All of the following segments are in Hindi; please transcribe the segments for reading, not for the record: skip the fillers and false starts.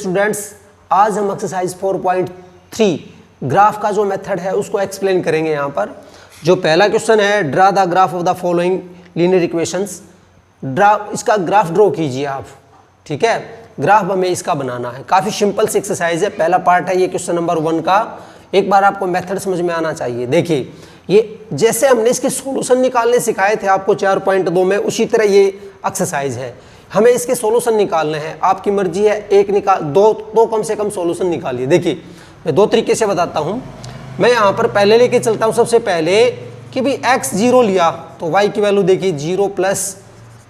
स्टूडेंट्स, आज हम एक्सरसाइज 4.3 ग्राफ का जो मेथड है उसको एक्सप्लेन करेंगे। यहाँ पर जो पहला क्वेश्चन है, draw the graph of the following linear equations. इसका ग्राफ ड्रॉ कीजिए आप, ठीक है। ग्राफ हमें इसका बनाना है, काफ़ी सिंपल सी एक्सरसाइज है। पहला पार्ट है ये क्वेश्चन नंबर 1 का। एक बार आपको मेथड समझ में आना चाहिए। देखिए, ये जैसे हमने इसके सॉल्यूशन निकालने सिखाए थे आपको 4.2 में, उसी तरह ये एक्सरसाइज है। हमें इसके सॉल्यूशन निकालने हैं, आपकी मर्जी है एक निकाल दो कम से कम सॉल्यूशन निकालिए। देखिए, मैं दो तरीके से बताता हूँ। मैं यहाँ पर पहले लेके चलता हूँ सबसे पहले कि भाई x 0 लिया तो y की वैल्यू देखिए 0 +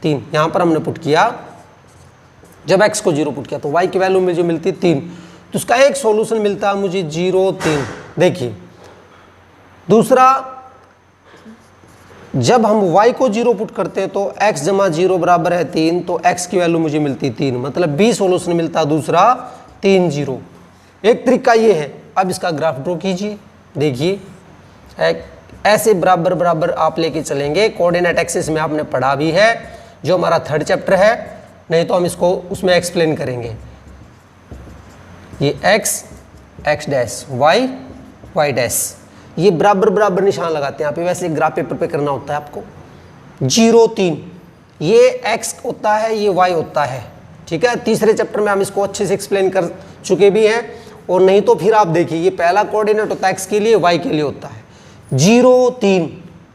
3 यहाँ पर हमने पुट किया। जब x को 0 पुट किया तो y की वैल्यू मुझे मिलती 3, तो उसका एक सॉल्यूशन मिलता है मुझे 0, 3। देखिए दूसरा, जब हम y को 0 पुट करते हैं तो x = 0 बराबर है 3, तो x की वैल्यू मुझे मिलती 3, मतलब b सॉल्यूशन मिलता दूसरा 3, 0। एक तरीका ये है। अब इसका ग्राफ ड्रॉ कीजिए। देखिए ऐसे बराबर बराबर आप लेके चलेंगे। कोऑर्डिनेट एक्सिस में आपने पढ़ा भी है, जो हमारा 3rd चैप्टर है, नहीं तो हम इसको उसमें एक्सप्लेन करेंगे। ये x डैश y डैश, ये बराबर बराबर निशान लगाते हैं यहाँ पे। वैसे ग्राफ पेपर पे करना होता है आपको। 0, 3 ये x होता है, ये y होता है, ठीक है। 3रे चैप्टर में हम इसको अच्छे से एक्सप्लेन कर चुके भी हैं, और नहीं तो फिर आप देखिए, ये पहला कोऑर्डिनेट होता है x के लिए, y के लिए होता है 0, 3।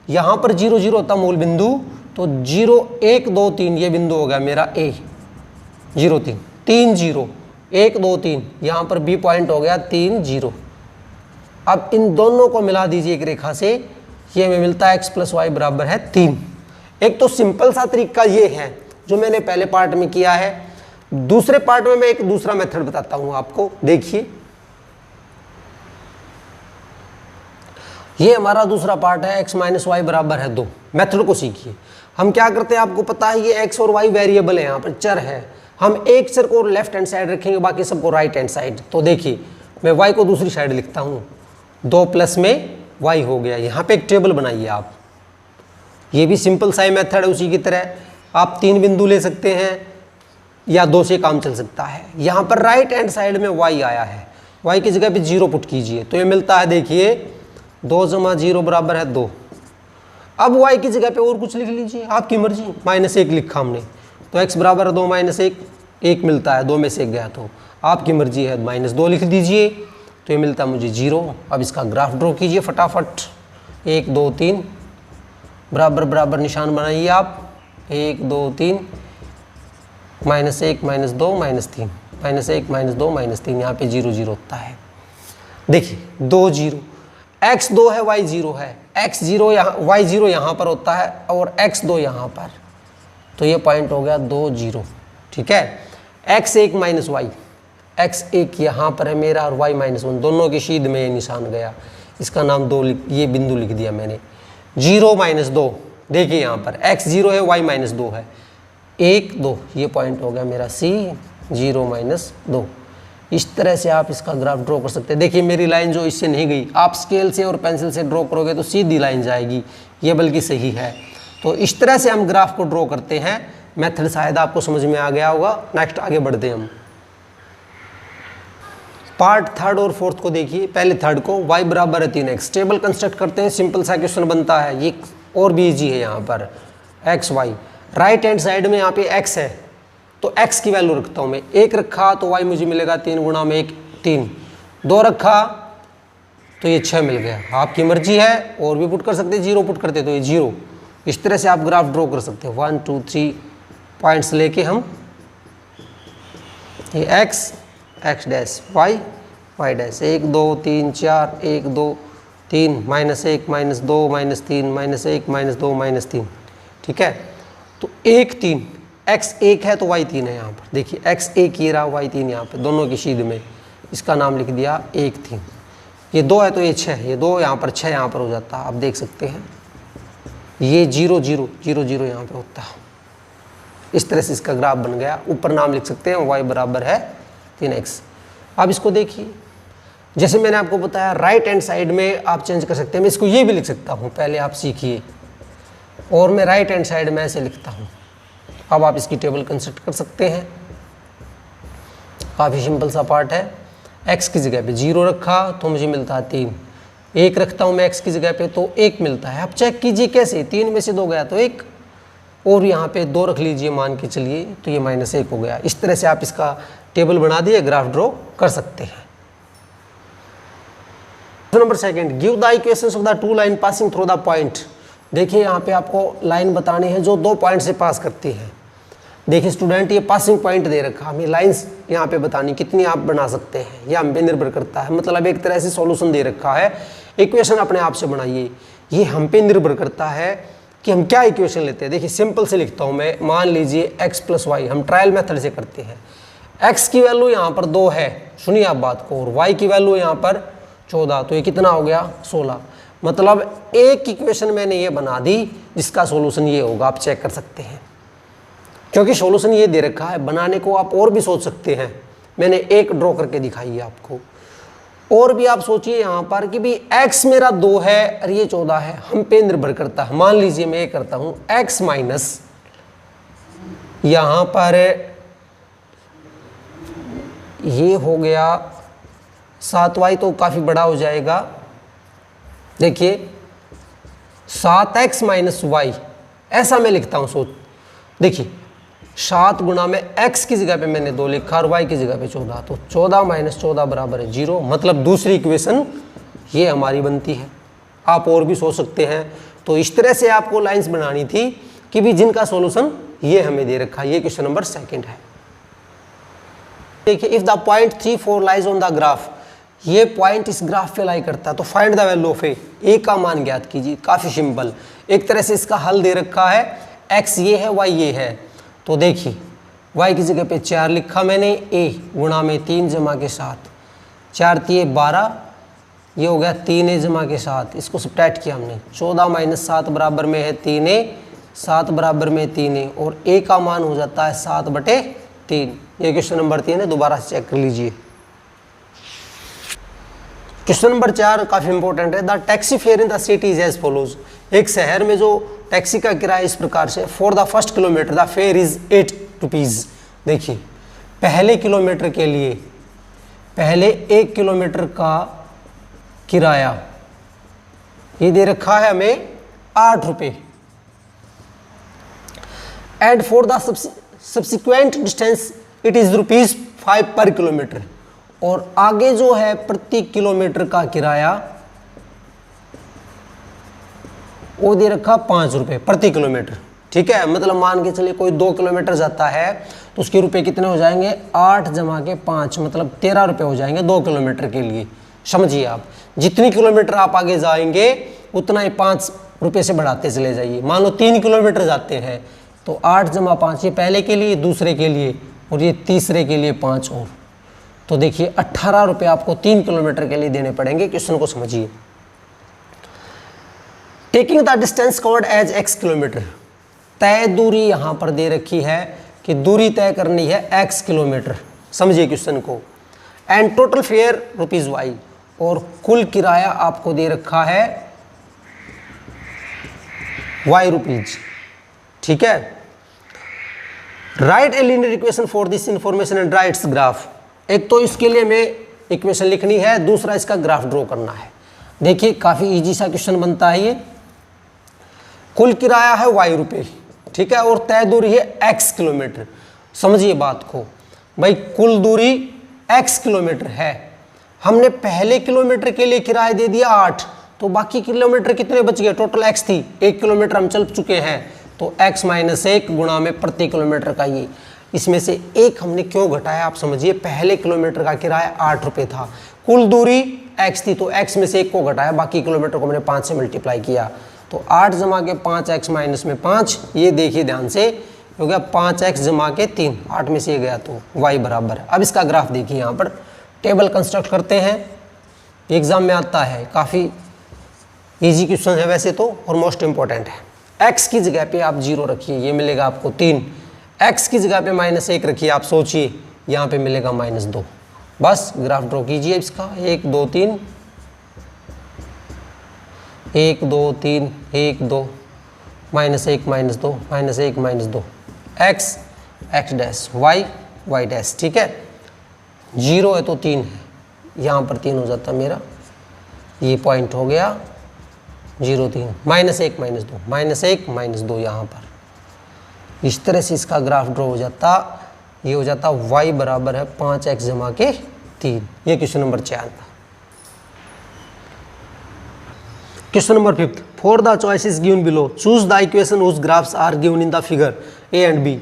यहाँ पर 0, 0 होता मूल बिंदु, तो 0, 1, 2, 3 ये बिंदु हो गया मेरा a, 0, 3, 3, 0, 1, 2, 3। यहाँ पर b पॉइंट हो गया 3, 0। अब इन दोनों को मिला दीजिए एक रेखा से, ये हमें मिलता है x + y बराबर है 3। एक तो सिंपल सा तरीका ये है जो मैंने पहले पार्ट में किया है। दूसरे पार्ट में मैं एक दूसरा मेथड बताता हूँ आपको। देखिए, ये हमारा दूसरा पार्ट है, x - y बराबर है 2। मेथड को सीखिए। हम क्या करते हैं आपको पता है, ये x और y वेरिएबल है, यहाँ पर चर है। हम एक चर को लेफ्ट हैंड साइड रखेंगे, बाकी सबको राइट हैंड साइड। तो देखिए, मैं y को दूसरी साइड लिखता हूँ, 2 + में y हो गया। यहाँ पे एक टेबल बनाइए आप। ये भी सिंपल सा मेथड है, उसी की तरह आप 3 बिंदु ले सकते हैं या 2 से काम चल सकता है। यहाँ पर राइट हैंड साइड में y आया है, y की जगह पे 0 पुट कीजिए, तो ये मिलता है देखिए 2 + 0 बराबर है 2। अब y की जगह पे और कुछ लिख लीजिए, आपकी मर्जी। -1 लिखा हमने, तो x बराबर है 2 - 1, 1 मिलता है, 2 में से 1 गया, तो आपकी मर्जी है -2 लिख दीजिए, तो ये मिलता है मुझे 0। अब इसका ग्राफ ड्रॉ कीजिए फटाफट। 1, 2, 3 बराबर बराबर निशान बनाइए आप। 1, 2, 3 -1 - 2 - 3 -1 - 2 - 3, यहाँ पे 0, 0 होता है। देखिए 2, 0, x 2 है, y 0 है। x 0 यहाँ, y 0 यहाँ पर होता है, और x 2 यहाँ पर, तो ये पॉइंट हो गया 2, 0, ठीक है। x 1 - y, x 1 यहाँ पर है मेरा, और y -1, दोनों के शीद में ये निशान गया। इसका नाम 2, ये बिंदु लिख दिया मैंने। 0 - 2, देखिए यहाँ पर x 0 है, y -2 है। 1, 2 ये पॉइंट हो गया मेरा C, 0 - 2। इस तरह से आप इसका ग्राफ ड्रॉ कर सकते हैं। देखिए मेरी लाइन जो इससे नहीं गई, आप स्केल से और पेंसिल से ड्रॉ करोगे तो सीधी लाइन जाएगी, ये बल्कि सही है। तो इस तरह से हम ग्राफ को ड्रॉ करते हैं। मेथड शायद आपको समझ में आ गया होगा। नेक्स्ट आगे बढ़ते हैं हम। पार्ट 3rd और 4th को देखिए। पहले 3rd को, y बराबर है 3x। टेबल कंस्ट्रक्ट करते हैं, सिंपल सा क्वेश्चन बनता है। ये और भी ईजी है। यहाँ पर x y, right hand side में यहाँ पे x है, तो x की वैल्यू रखता हूँ मैं। 1 रखा तो y मुझे मिलेगा 3 × 1 3। 2 रखा तो ये 6 मिल गया। आपकी मर्जी है, और भी पुट कर सकते हैं, 0 पुट करते तो ये 0। इस तरह से आप ग्राफ ड्रॉ कर सकते हैं। 1, 2, 3 पॉइंट्स लेके हम, ये x डैश y डैश, 1, 2, 3, 4, 1, 2, 3 -1 - 2 - 3 -1 - 2 - 3, ठीक है। तो 1, 3, x 1 है तो y 3 है। यहाँ पर देखिए x 1 ये रहा, y 3 यहाँ पे, दोनों की शीद में। इसका नाम लिख दिया 1, 3। ये 2 है तो ये 6 है, ये 2 यहाँ पर, 6 यहाँ पर हो जाता है। आप देख सकते हैं ये 0, 0, 0, 0 यहाँ पे होता है। इस तरह से इसका ग्राफ बन गया। ऊपर नाम लिख सकते हैं y बराबर है 3x। अब इसको देखिए, जैसे मैंने आपको बताया राइट हैंड साइड में आप चेंज कर सकते हैं। मैं इसको ये भी लिख सकता हूँ, पहले आप सीखिए। और मैं राइट हैंड साइड में ऐसे लिखता हूँ। अब आप इसकी टेबल कंस्ट्रक्ट कर सकते हैं। काफ़ी सिंपल सा पार्ट है। x की जगह पे 0 रखा तो मुझे मिलता है 3, 1 रखता हूँ मैं x की जगह पे तो 1 मिलता है। अब चेक कीजिए कैसे, 3 में से 2 गया तो 1, और यहाँ पे 2 रख लीजिए मान के चलिए, तो ये -1 हो गया। इस तरह से आप इसका टेबल बना दिए, ग्राफ ड्रॉ कर सकते हैं। Number second, give the equations of the two line passing through the point. देखिए यहाँ पे आपको लाइन बतानी है जो 2 पॉइंट से पास करती है। देखिए स्टूडेंट, ये पासिंग पॉइंट दे रखा, हमें लाइंस यहाँ पे बतानी, कितनी आप बना सकते हैं यह हम पे निर्भर करता है। मतलब एक तरह से सॉल्यूशन दे रखा है, इक्वेशन अपने आप से बनाइए, ये हम पे निर्भर करता है कि हम क्या इक्वेशन लेते हैं। देखिए सिंपल से लिखता हूँ मैं, मान लीजिए x + y, हम ट्रायल मेथड से करते हैं। x की वैल्यू यहाँ पर 2 है, सुनिए आप बात को, और y की वैल्यू यहाँ पर 14, तो ये कितना हो गया 16। मतलब एक इक्वेशन मैंने ये बना दी जिसका सॉल्यूशन ये होगा, आप चेक कर सकते हैं। क्योंकि सॉल्यूशन ये दे रखा है, बनाने को आप और भी सोच सकते हैं, मैंने एक ड्रॉ करके दिखाई है आपको। और भी आप सोचिए यहाँ पर कि भी x मेरा 2 है और ये 14 है, हम पे निर्भर करता है। मान लीजिए मैं ये करता हूँ x माइनस यहाँ पर ये हो गया 7y, तो काफ़ी बड़ा हो जाएगा। देखिए 7x - y, ऐसा मैं लिखता हूँ। सोच देखिए 7 गुणा में x की जगह पे मैंने 2 लिखा और y की जगह पे 14, तो 14 - 14 बराबर है 0। मतलब दूसरी इक्वेशन ये हमारी बनती है। आप और भी सोच सकते हैं। तो इस तरह से आपको लाइंस बनानी थी कि भी जिनका सॉल्यूशन ये हमें दे रखा है। ये क्वेश्चन नंबर सेकंड है। देखिए if the point 3, 4 lies on the graph, ये पॉइंट इस ग्राफ पे लाई करता है, तो फाइंड द वैल्यू ऑफ ए का मान ज्ञात कीजिए। काफ़ी सिंपल, एक तरह से इसका हल दे रखा है, x ये है y ये है। तो देखिए y की जगह पे 4 लिखा मैंने, a गुणा में 3 जमा के 7, 4 3 12, ये हो गया 3a जमा के 7, इसको सब्ट्रैक्ट किया हमने। 14 - 7 बराबर में है 3a, 7 बराबर में 3a, और a का मान हो जाता है 7/3। ये क्वेश्चन नंबर 3 है, दोबारा से चेक कर लीजिए। क्वेश्चन नंबर 4 काफ़ी इंपॉर्टेंट है। The taxi fare in the city is as follows. एक शहर में जो टैक्सी का किराया इस प्रकार से, for the first kilometre the fair is 8 rupees. देखिए पहले किलोमीटर के लिए, पहले 1 किलोमीटर का किराया ये दे रखा है हमें 8 रुपये। And for the subsequent distance it is ₹5 पर किलोमीटर। और आगे जो है प्रति किलोमीटर का किराया वो दे रखा 5 रुपये प्रति किलोमीटर। ठीक है, मतलब मान के चलिए कोई 2 किलोमीटर जाता है तो उसके रुपए कितने हो जाएंगे, 8 जमा के 5, मतलब 13 रुपये हो जाएंगे 2 किलोमीटर के लिए। समझिए आप, जितनी किलोमीटर आप आगे जाएंगे उतना ही 5 रुपये से बढ़ाते चले जाइए। मान लो 3 किलोमीटर जाते हैं तो 8 जमा 5, ये पहले के लिए, दूसरे के लिए, और ये तीसरे के लिए 5 और। तो देखिए 18 रुपये आपको 3 किलोमीटर के लिए देने पड़ेंगे। क्वेश्चन को समझिए। Taking the distance covered as x kilometre, तय दूरी यहाँ पर दे रखी है कि दूरी तय करनी है x किलोमीटर। समझिए क्वेश्चन को। एंड टोटल फेयर ₹y, और कुल किराया आपको दे रखा है y रुपीज। ठीक है, right a linear equation for this information and draw it's graph. एक तो इसके लिए हमें इक्वेशन लिखनी है, दूसरा इसका ग्राफ ड्रॉ करना है। देखिए काफ़ी इजी सा क्वेश्चन बनता है ये। कुल किराया है y रुपये, ठीक है, और तय दूरी है x किलोमीटर। समझिए बात को भाई, कुल दूरी x किलोमीटर है, हमने पहले किलोमीटर के लिए किराया दे दिया 8, तो बाकी किलोमीटर कितने बच गए, टोटल x थी, 1 किलोमीटर हम चल चुके हैं, तो x - 1 गुणा में प्रति किलोमीटर का ये, इसमें से 1 हमने क्यों घटाया आप समझिए। पहले किलोमीटर का किराया 8 रुपये था, कुल दूरी x थी, तो x में से 1 को घटाया, बाकी किलोमीटर को मैंने 5 से मल्टीप्लाई किया, तो 8 जमा के 5 x माइनस में 5, ये देखिए ध्यान से, हो गया 5x जमा के 3, 8 में से ये गया तो y बराबर है। अब इसका ग्राफ देखिए, यहाँ पर टेबल कंस्ट्रक्ट करते हैं, एग्जाम में आता है, काफ़ी इजी क्वेश्चन है वैसे तो, और मोस्ट इंपॉर्टेंट है। x की जगह पे आप 0 रखिए, ये मिलेगा आपको 3, x की जगह पे -1 रखिए, आप सोचिए यहाँ पे मिलेगा -2। बस ग्राफ ड्रॉ कीजिए इसका, 1 2 3, 1 2 3, 1 2, -1 -2, -1 -2, x x dash y y dash. ठीक है, 0 है तो 3 है, यहाँ पर 3 हो जाता मेरा, ये पॉइंट हो गया 0 3 -1 -2 -1 -2 यहाँ पर। इस तरह से इसका ग्राफ ड्रॉ हो जाता, ये हो जाता y बराबर है 5x जमा के 3। ये क्वेश्चन नंबर 4 था। Question number 5, for the choices given below choose the equation whose graphs are given in the figure A and B.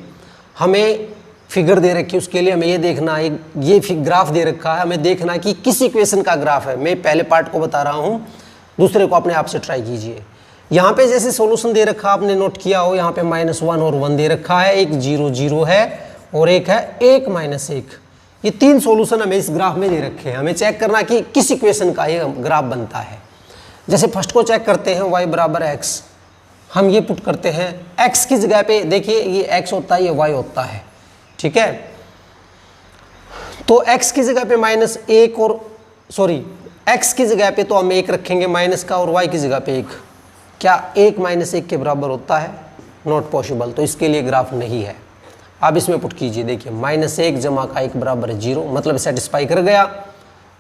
हमें फिगर दे रखी है, उसके लिए हमें ये देखना है, ये ग्राफ दे रखा है, हमें देखना है कि किस इक्वेशन का ग्राफ है। मैं पहले पार्ट को बता रहा हूँ, दूसरे को अपने आप से ट्राई कीजिए। यहाँ पे जैसे सॉल्यूशन दे रखा आपने नोट किया हो, यहाँ पे -1 और 1 दे रखा है, एक 0 0 है और एक है 1 -1। ये 3 सॉल्यूशन हमें इस ग्राफ में दे रखे हैं। हमें चेक करना कि किस इक्वेशन का ये ग्राफ बनता है। जैसे फर्स्ट को चेक करते हैं, y बराबर x, हम ये पुट करते हैं x की जगह पे, देखिए ये x होता है, ये y होता है, ठीक है। तो x की जगह पे -1 और x की जगह पे तो हम 1 रखेंगे माइनस का, और y की जगह पे 1। क्या 1 -1 के बराबर होता है? नॉट पॉसिबल, तो इसके लिए ग्राफ नहीं है। आप इसमें पुट कीजिए, देखिए -1 जमा का 1 बराबर है 0, मतलब सेटिस्फाई कर गया।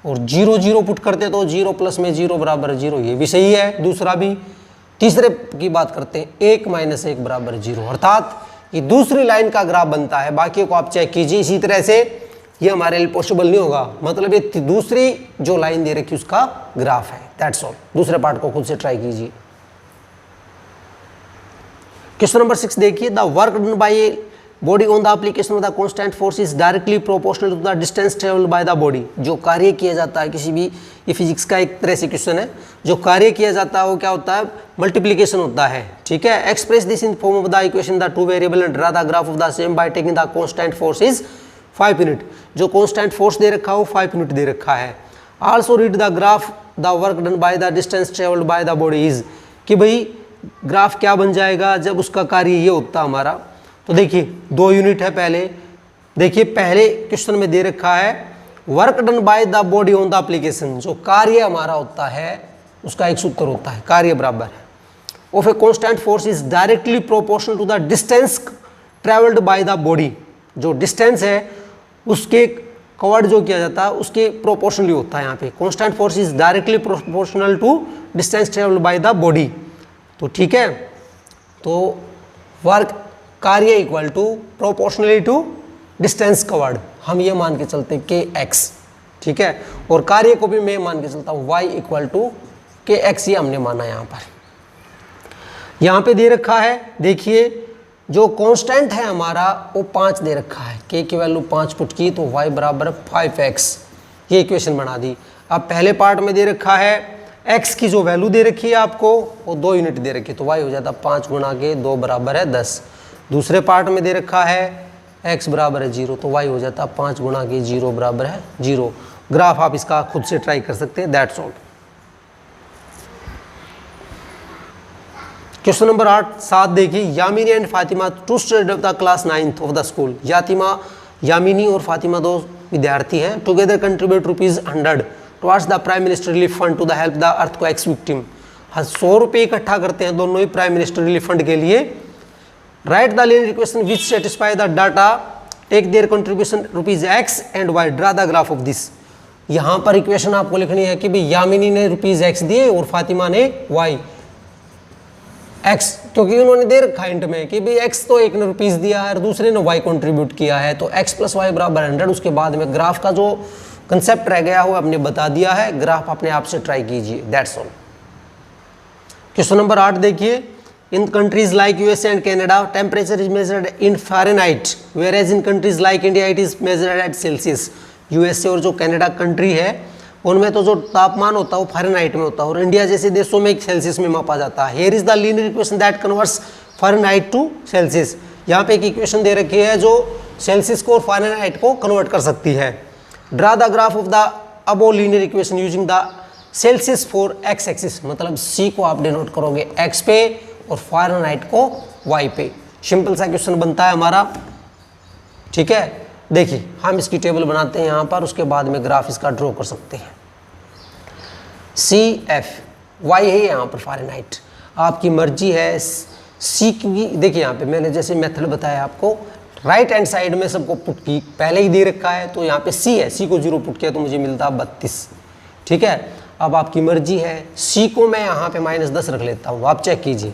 और 0 0 पुट करते तो 0 प्लस में 0 बराबर है 0, ये भी सही है, दूसरा भी। तीसरे की बात करते हैं, 1 -1 बराबर 0, अर्थात ये दूसरी लाइन का ग्राफ बनता है। बाकी को आप चेक कीजिए, इसी तरह से ये हमारे लिए पॉसिबल नहीं होगा, मतलब ये दूसरी जो लाइन दे रखी उसका ग्राफ है, दैट्स ऑल। दूसरे पार्ट को खुद से ट्राई कीजिए। क्वेश्चन नंबर 6 देखिए, the work done by body on the application of the constant force is directly proportional to the distance travelled by the body. जो कार्य किया जाता है किसी भी, ये फिजिक्स का एक तरह से क्वेश्चन है, जो कार्य किया जाता है वो क्या होता है? मल्टीप्लीकेशन होता है, ठीक है। Express this in form of the equation the two variable and draw the graph of the same by taking the constant force is 5 unit. जो कांस्टेंट फोर्स दे रखा है वो 5 यूनिट दे रखा है। Also read the graph the work done by the distance travelled by the body is, कि भाई ग्राफ क्या बन जाएगा जब उसका कार्य ये होता हमारा। तो देखिए 2 यूनिट है पहले, देखिए पहले क्वेश्चन में दे रखा है work done bye the body on the application, जो कार्य हमारा होता है उसका एक सूत्र होता है, कार्य बराबर है of a constant force is directly proportional to the distance travelled by the body. जो डिस्टेंस है उसके कवर्ड जो किया जाता है उसके प्रोपोर्शनली होता है। यहाँ पे constant force is directly proportional to distance travelled by the body. तो ठीक है, तो वर्क कार्य equal to proportionally to distance covered, हम ये मान के चलते kx, ठीक है। और कार्य को भी मैं मान के चलता हूँ y इक्वल टू kx, ये हमने माना। यहाँ पर यहाँ पे दे रखा है, देखिए जो कांस्टेंट है हमारा वो 5 दे रखा है, k की वैल्यू 5 पुट की तो y बराबर है 5x, ये इक्वेशन बना दी। अब पहले पार्ट में दे रखा है x की जो वैल्यू दे रखी है आपको वो 2 यूनिट दे रखी है, तो y हो जाता 5 गुणा के 2 बराबर है 10। दूसरे पार्ट में दे रखा है x बराबर है 0, तो y हो जाता 5 गुणा के 0 बराबर है 0। ग्राफ आप इसका खुद से ट्राई कर सकते हैं, दैट्स ऑल। क्वेश्चन नंबर 7 देखिए, Yamini and Fatima two student of the class 9th of the school. Yamini और फातिमा 2 विद्यार्थी हैं, together contribute ₹100 towards the prime minister relief fund to the help the earthquakes victim. 100 रुपये इकट्ठा करते हैं दोनों ही प्राइम मिनिस्टर रिलीफ फंड के लिए। Write the linear equation which satisfy the data, take their contribution ₹x and y, draw the graph of this. यहाँ पर इक्वेशन आपको लिखनी है कि भाई यामिनी ने ₹x दिए और फातिमा ने y, x, क्योंकि उन्होंने दे रखा हिंट में कि भाई x तो एक ने रुपीस दिया है और दूसरे ने y कंट्रीब्यूट किया है, तो x + y बराबर 100। उसके बाद में ग्राफ का जो कंसेप्ट रह गया हो आपने बता दिया है, ग्राफ अपने आप से ट्राई कीजिए, दैट्स ऑल। क्वेश्चन नंबर 8 देखिए, in countries like USA and Canada temperature is measured in Fahrenheit whereas in countries like India it is measured at Celsius। USA और जो कनाडा कंट्री है उनमें तो जो तापमान होता है वो फ़ारेनहाइट में होता है और इंडिया जैसे देशों में सेल्सियस में मापा जाता है। Here is the linear equation that converts Fahrenheit to Celsius. यहाँ पे एक इक्वेशन दे रखी है जो सेल्सियस को और फ़ारेनहाइट को कन्वर्ट कर सकती है। Draw the graph of the above linear equation using the Celsius for x axis, मतलब सी को आप डिनोट करोगे एक्स पे और फ़ारेनहाइट को वाई पे। सिंपल सा क्वेश्चन बनता है हमारा, ठीक है। देखिए हम इसकी टेबल बनाते हैं यहाँ पर, उसके बाद में ग्राफ इसका ड्रॉ कर सकते हैं। सी एफ वाई है यहाँ पर फ़ारेनहाइट, आपकी मर्जी है सी की। देखिए यहाँ पे मैंने जैसे मेथड बताया आपको, राइट हैंड साइड में सबको पुट की पहले ही दे रखा है, तो यहाँ पे सी है, सी को 0 पुट किया तो मुझे मिलता 32। ठीक है, अब आपकी मर्जी है, सी को मैं यहाँ पे -10 रख लेता हूँ। आप चेक कीजिए,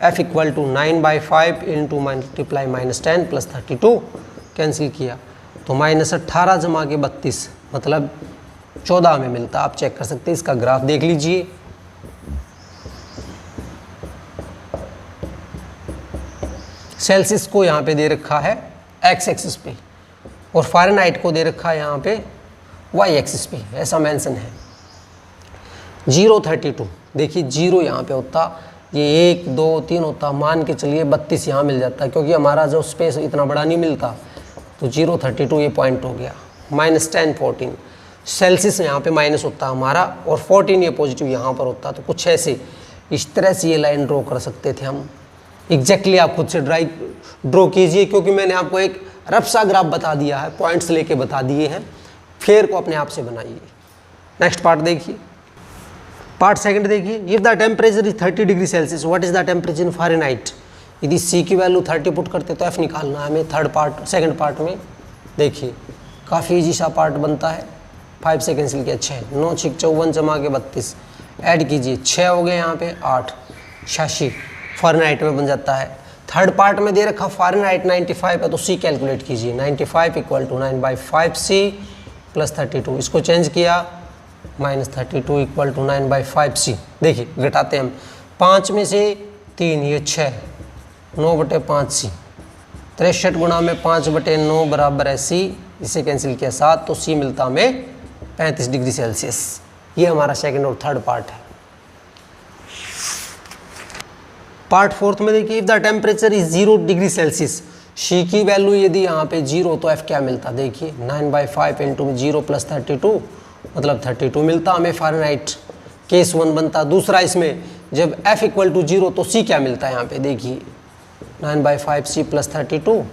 f equal to 9/5 into multiply -10 plus 32 cancel किया तो -18 जमा के 32 मतलब 14 में मिलता। आप चेक कर सकते हैं, इसका ग्राफ देख लीजिए। सेल्सियस को यहाँ पे दे रखा है x एक्सिस पे और फ़ारेनहाइट को दे रखा है यहाँ पे y एक्सिस पे, ऐसा मेंशन है। 032 देखिए 0 यहाँ पे होता, ये 1 2 3 होता, मान के चलिए 32 यहाँ मिल जाता, क्योंकि हमारा जो स्पेस इतना बड़ा नहीं मिलता, तो 032 ये पॉइंट हो गया। -10 14 सेल्सियस यहाँ पे माइनस होता हमारा और 14 ये पॉजिटिव यहाँ पर होता, तो कुछ ऐसे इस तरह से ये लाइन ड्रॉ कर सकते थे हम। एग्जैक्टली आप खुद से ड्रॉ कीजिए, क्योंकि मैंने आपको एक रफ सा ग्राफ बता दिया है, पॉइंट्स लेके बता दिए हैं, फिर को अपने आप से बनाइए। नेक्स्ट पार्ट देखिए, पार्ट सेकंड देखिए। If the temperature is 30 degree Celsius, what is the temperature in Fahrenheit. यदि सी की वैल्यू 30 पुट करते तो एफ निकालना है हमें। सेकंड पार्ट में देखिए काफ़ी ईजी सा पार्ट बनता है। 5 से कैंसिल किया 6, 9 6 54 जमा के 32 ऐड कीजिए 6 हो गए यहाँ पे 8 86 फ़ारेनहाइट में बन जाता है। थर्ड पार्ट में दे रखा फ़ारेनहाइट 95 है, तो सी कैलकुलेट कीजिए। 95 इक्वल टू 9/5c प्लस 32, इसको चेंज किया -32 इक्वल टू 9/5c। देखिए घटाते हैं हम, 5 में से 3 ये 6, 9/5c, 63 गुणा में 5/9 बराबर है c, इसे कैंसिल किया 7, तो c मिलता हमें 35 डिग्री सेल्सियस। ये हमारा सेकंड और थर्ड पार्ट है। पार्ट फोर्थ में देखिए, if the temperature is 0 degree Celsius, she की वैल्यू यदि यहाँ पे 0 तो एफ क्या मिलता, देखिए 9/5 इंटू 0 प्लस 32 मतलब 32 मिलता हमें फ़ारेनहाइट। केस 1 बनता। दूसरा इसमें जब एफ इक्वल टू 0 तो सी क्या मिलता है यहाँ पे, देखिए 9/5c प्लस 32,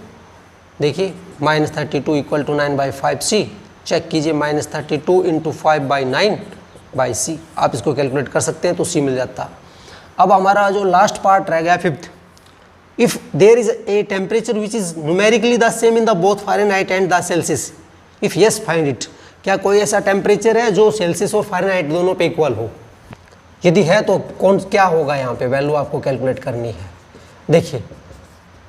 देखिए -32 इक्वल टू 9/5c। चेक कीजिए -32 इंटू 5/9/c, आप इसको कैलकुलेट कर सकते हैं तो सी मिल जाता। अब हमारा जो लास्ट पार्ट रह गया fifth, if there is a temperature which is numerically the same in the both Fahrenheit and the Celsius, if yes find it. क्या कोई ऐसा टेम्परेचर है जो सेल्सियस और फ़ारेनहाइट दोनों पे इक्वल हो? यदि है तो कौन क्या होगा, यहाँ पे वैल्यू आपको कैलकुलेट करनी है। देखिए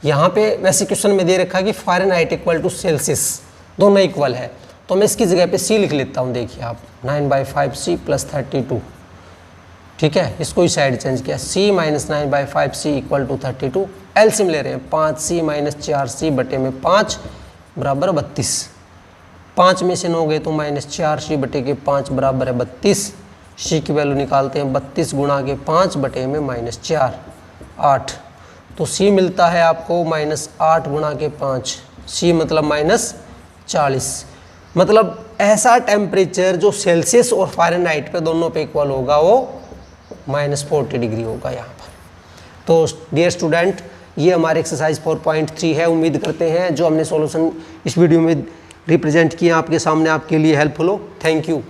यहाँ पे वैसे क्वेश्चन में दे रखा है कि फ़ारेनहाइट इक्वल टू सेल्सियस दोनों इक्वल है, तो मैं इसकी जगह पे सी लिख लेता हूँ। देखिए आप 9/5c प्लस 32, ठीक है, इसको इस साइड चेंज किया, c minus 9/5c equal to 32। LCM ले रहे हैं, 5c माइनस 4c बटे में 5 बराबर 32। 5 में से 9 गए तो -4c बटे के 5 बराबर है 32। c की वैल्यू निकालते हैं, 32 गुणा के 5 बटे में -4 8, तो c मिलता है आपको -8 गुणा के 5, c मतलब -40। मतलब ऐसा टेम्परेचर जो सेल्सियस और फ़ारेनहाइट पे दोनों पे इक्वल होगा वो -40 डिग्री होगा यहाँ पर। तो डियर स्टूडेंट, ये हमारे एक्सरसाइज 4.3 है। उम्मीद करते हैं जो हमने सॉल्यूशन इस वीडियो में रिप्रेजेंट किया आपके सामने आपके लिए हेल्पफुल हो। Thank you.